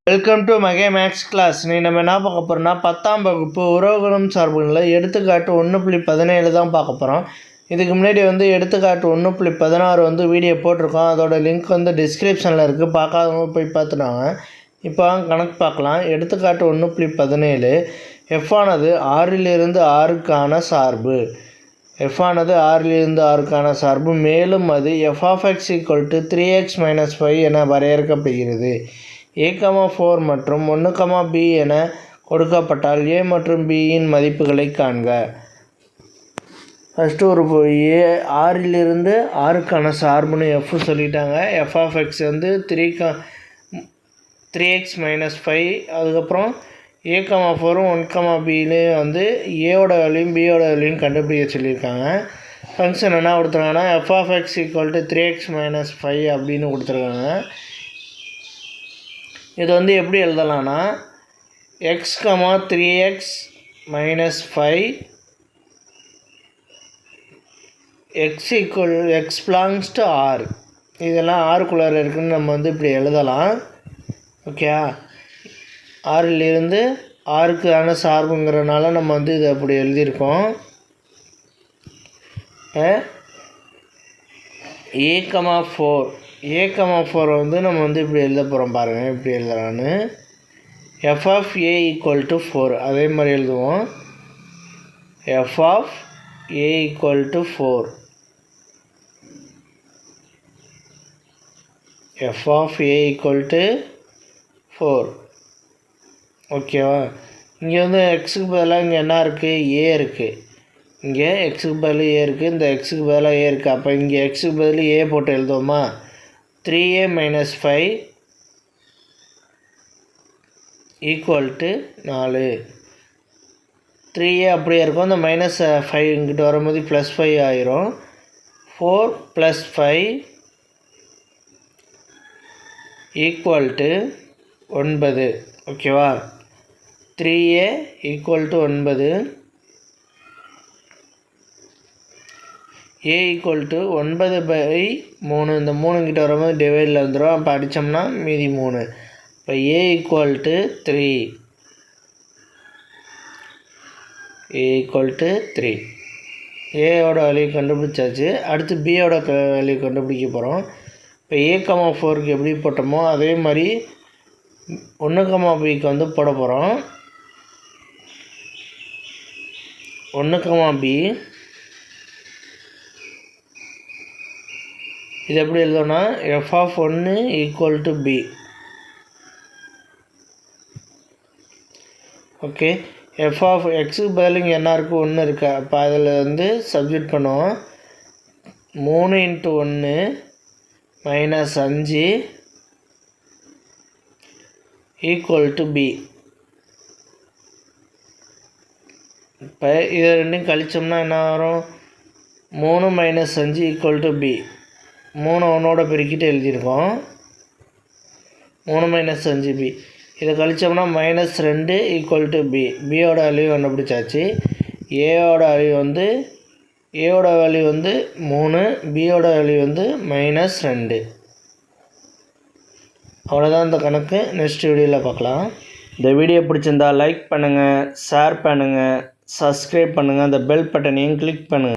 Welcome to Mahe max class. நீ நம்ம என்ன பார்க்க போகிறோம்னா 10ஆம் வகுப்பு உறவுகளும் சார்புகளில் எடுத்துக்காட்டு 1.17 தான் பார்க்க போகிறோம். இதுக்கு முன்னாடி எடுத்துக்காட்டு 1.16 வீடியோ போட்டிருக்கோம். அதோட லிங்க் டிஸ்கிரிப்ஷனில் இருக்குது. பார்க்காதவங்க போய் பார்த்துட்டாங்க. இப்போ கணக்கு பார்க்கலாம். எடுத்துக்காட்டு 1.17 எஃப் ஆனது 6லிருந்து 6க்கான சார்பு. எஃப் ஆனது 6லிருந்து 6க்கான சார்பு. மேலும் அது f(x) = 3x - 5 என வரையறுக்கப்படுகிறது. a,4 மற்றும் 1,b என கொடுக்கப்பட்டால் a மற்றும் b இன் மதிப்புகளை காண்க. ஃபஸ்ட்டு ஒரு a 6லிருந்து 6க்கான சார்புன்னு f சொல்லிட்டாங்க. f(x) 3x - 5. அதுக்கப்புறம் a,4 1,bலையும் ஏவோட வேல்யூயும் பியோட வேல்யூயும் கண்டுபிடிக்க சொல்லியிருக்காங்க. ஃபங்க்ஷன் என்ன கொடுத்துருக்காங்கன்னா f(x) = 3x - 5 அப்படின்னு கொடுத்துருக்காங்க. இது எப்படி எழுதலாம்னா x, 3x - 5 x belongs to R. இதெல்லாம் ஆறுக்குள்ளார இருக்குதுன்னு நம்ம இப்படி எழுதலாம். ஓகே, 6லிருந்து 6க்கான சார்புங்கிறனால நம்ம இதை அப்படி எழுதியிருக்கோம். a,4 நம்ம இப்படி எழுத போகிறோம். பாருங்கள் இப்படி எழுதலான்னு. f(a) = 4. அதே மாதிரி எழுதுவோம். f(a) = 4. f(a) = 4. ஓகேவா? இங்கே எக்ஸுக்கு பதிலாக இங்கே என்ன இருக்குது? a இருக்குது. இங்கே எக்ஸுக்கு பதில் a இருக்குது. இந்த எக்ஸுக்கு பதிலாக a இருக்குது. அப்போ இங்கே எக்ஸுக்கு பதில் a போட்டு எழுதுவோமா? 3a - 5 = 4. 3a அப்படியே இருக்கும். இந்த -5 இங்கிட்ட வரும்போது +5 ஆயிரும். 4 + 5 = 9. ஓகேவா? 3a = 9. a = 9/3. இந்த 3 கிட்ட வரும்போது டிவைடில் வந்துடும். அப்போ அடித்தோம்னா மீதி 3. இப்போ a = 3. ஏயோட வேல்யூ கண்டுபிடிச்சாச்சு. அடுத்து பியோட வேல்யூ கண்டுபிடிக்க போகிறோம். இப்போ a,4க்கு எப்படி போட்டோமோ அதே மாதிரி 1,bக்கு போட போகிறோம். 1,b இது எப்படி எழுதோன்னா f(1) = b. ஓகே, f(x)க்கு பதில் இங்கே என்ன இருக்குது? 1 இருக்குது. அப்போ அதில் சப்ஜெக்ட் பண்ணுவோம். 3 × 1 -5 = b. இப்போ இதை ரெண்டையும் கழிச்சோம்னா என்ன வரும்? 3 - 5 = b. 3 ஒன்றோட பெருக்கிட்டு எழுதியிருக்கோம். 3 - 5b. இதை கழிச்சோம்னா -2 = b. பியோட வேல்யூ கண்டுபிடிச்சாச்சு. ஏவோட வேல்யூ 3, பியோட வேல்யூ -2. அவ்வளோதான் இந்த கணக்கு. நெக்ஸ்ட் வீடியோவில் பார்க்கலாம். இந்த வீடியோ பிடிச்சிருந்தா லைக் பண்ணுங்கள், ஷேர் பண்ணுங்கள், சப்ஸ்கிரைப் பண்ணுங்கள், அந்த பெல் பட்டனையும் கிளிக் பண்ணுங்கள்.